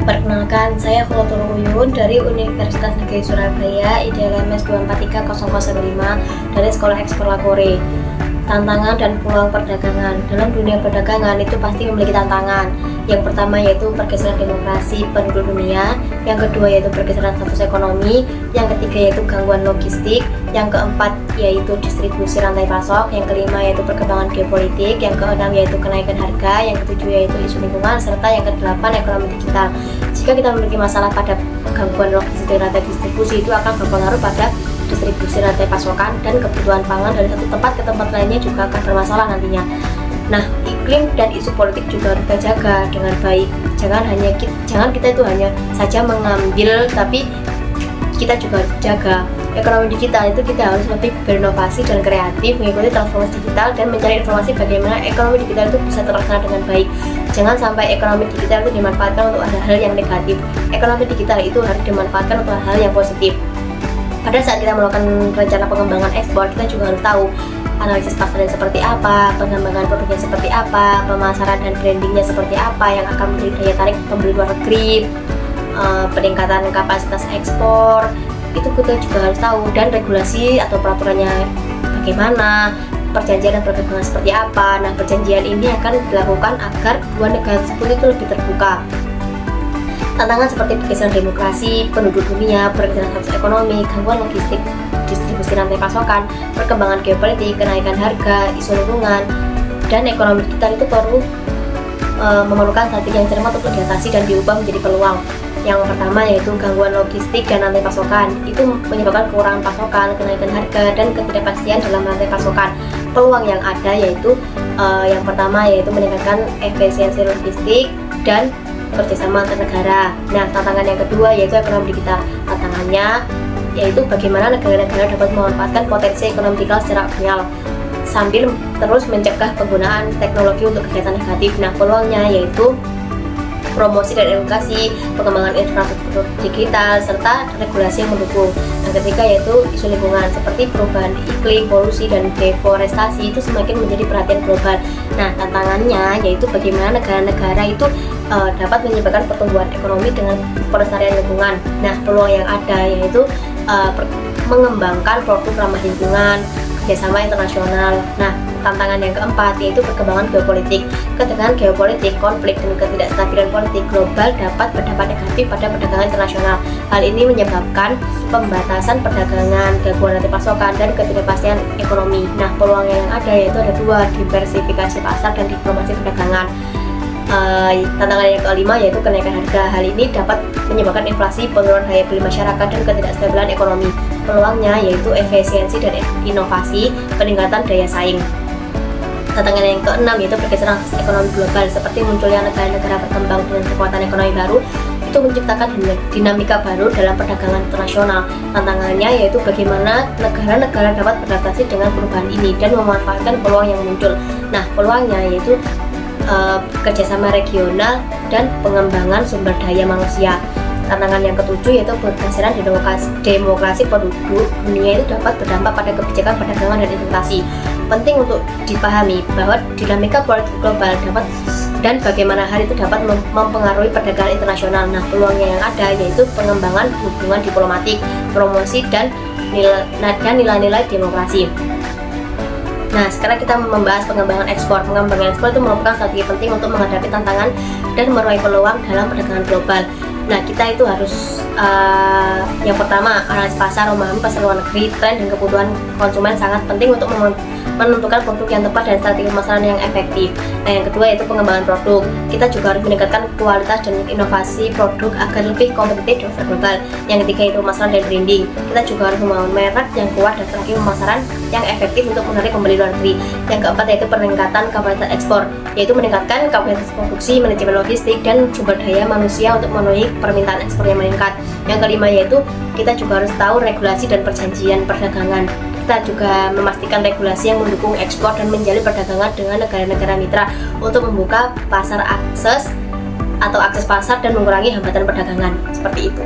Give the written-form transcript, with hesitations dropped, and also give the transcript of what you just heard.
Perkenalkan, saya Kholotul Uyun dari Universitas Negeri Surabaya, IDLMS 243005 dari Sekolah Ekspor Lakore. Tantangan dan peluang perdagangan. Dalam dunia perdagangan itu pasti memiliki tantangan. Yang pertama yaitu pergeseran demokrasi penduduk dunia, yang kedua yaitu pergeseran status ekonomi, yang ketiga yaitu gangguan logistik, yang keempat yaitu distribusi rantai pasok, yang kelima yaitu perkembangan geopolitik, yang keenam yaitu kenaikan harga, yang ketujuh yaitu isu lingkungan, serta yang kedelapan ekonomi digital. Jika kita memiliki masalah pada gangguan logistik rantai distribusi, itu akan berpengaruh pada distribusi rantai pasokan dan kebutuhan pangan dari satu tempat ke tempat lainnya juga akan bermasalah nantinya. Nah, iklim dan isu politik juga harus kita jaga dengan baik. Jangan kita itu hanya saja mengambil, tapi kita juga harus jaga. Ekonomi digital itu kita harus lebih berinovasi dan kreatif, mengikuti transformasi digital dan mencari informasi bagaimana ekonomi digital itu bisa terlaksana dengan baik. Jangan sampai ekonomi digital itu dimanfaatkan untuk hal-hal yang negatif. Ekonomi digital itu harus dimanfaatkan untuk hal yang positif. Pada saat kita melakukan rencana pengembangan ekspor, kita juga harus tahu analisis pasarnya seperti apa, pengembangan produknya seperti apa, pemasaran dan brandingnya seperti apa yang akan menjadi daya tarik pembeli luar negeri, peningkatan kapasitas ekspor, itu kita juga harus tahu, dan regulasi atau peraturannya bagaimana, perjanjian dan perdagangan seperti apa. Nah, perjanjian ini akan dilakukan agar dua negara tersebut itu lebih terbuka. Tantangan seperti pergeseran demokrasi, penduduk dunia, pergeseran status ekonomi, gangguan logistik, distribusi rantai pasokan, perkembangan geopolitik, kenaikan harga, isu lingkungan, dan ekonomi digital itu perlu memerlukan strategi yang cermat untuk diatasi dan diubah menjadi peluang. Yang pertama yaitu gangguan logistik dan rantai pasokan. Itu menyebabkan kekurangan pasokan, kenaikan harga, dan ketidakpastian dalam rantai pasokan. Peluang yang ada yaitu yang pertama yaitu meningkatkan efisiensi logistik dan kerjasama antar negara. Nah, tantangan yang kedua yaitu ekonomi digital. Tantangannya yaitu bagaimana negara-negara dapat memanfaatkan potensi ekonomi digital secara optimal sambil terus mencegah penggunaan teknologi untuk kegiatan negatif. Nah, peluangnya yaitu promosi dan edukasi, pengembangan infrastruktur digital, serta regulasi yang mendukung. Yang ketiga yaitu isu lingkungan seperti perubahan iklim, polusi, dan deforestasi itu semakin menjadi perhatian global. Nah, tantangannya yaitu bagaimana negara-negara itu dapat menyebabkan pertumbuhan ekonomi dengan pelestarian lingkungan. Nah, peluang yang ada yaitu mengembangkan produk ramah lingkungan, kerjasama internasional. Nah, tantangan yang keempat yaitu perkembangan geopolitik. Ketegangan geopolitik, konflik, dan ketidakstabilan politik global dapat berdampak negatif pada perdagangan internasional. Hal ini menyebabkan pembatasan perdagangan, gangguan rantai pasokan, dan ketidakpastian ekonomi. Nah, peluang yang ada yaitu ada dua, diversifikasi pasar dan diplomasi perdagangan. Tantangan yang kelima yaitu kenaikan harga. Hal ini dapat menyebabkan inflasi, penurunan daya beli masyarakat, dan ketidakstabilan ekonomi. Peluangnya yaitu efisiensi dan inovasi, peningkatan daya saing. Tantangan yang keenam yaitu pergeseran ekonomi global, seperti munculnya negara-negara berkembang dengan kekuatan ekonomi baru, itu menciptakan dinamika baru dalam perdagangan internasional. Tantangannya yaitu bagaimana negara-negara dapat beradaptasi dengan perubahan ini dan memanfaatkan peluang yang muncul. Nah, peluangnya yaitu kerjasama regional dan pengembangan sumber daya manusia. Tantangan yang ketujuh yaitu pergeseran demokrasi penduduk dunia itu dapat berdampak pada kebijakan perdagangan dan investasi. Penting untuk dipahami bahwa dinamika politik global dapat dan bagaimana hal itu dapat mempengaruhi perdagangan internasional. Nah, peluangnya yang ada yaitu pengembangan hubungan diplomatik, promosi, dan nilai-nilai demokrasi. Nah, sekarang kita membahas pengembangan ekspor. Pengembangan ekspor itu merupakan strategi penting untuk menghadapi tantangan dan meraih peluang dalam perdagangan global. Nah, kita itu harus yang pertama, analisis pasar, memahami pasar luar negeri, tren dan kebutuhan konsumen sangat penting untuk menentukan produk yang tepat dan strategi pemasaran yang efektif. Nah, yang kedua yaitu pengembangan produk. Kita juga harus meningkatkan kualitas dan inovasi produk agar lebih kompetitif di pasar global. Yang ketiga yaitu pemasaran dan branding. Kita juga harus membangun merek yang kuat dan strategi pemasaran yang efektif untuk menarik pembeli luar negeri. Yang keempat yaitu peningkatan kapasitas ekspor, yaitu meningkatkan kapasitas produksi, manajemen logistik, dan sumber daya manusia untuk memenuhi permintaan ekspor yang meningkat. Yang kelima yaitu kita juga harus tahu regulasi dan perjanjian perdagangan. Kita juga memastikan regulasi yang mendukung ekspor dan menjalin perdagangan dengan negara-negara mitra untuk membuka akses pasar dan mengurangi hambatan perdagangan. Seperti itu.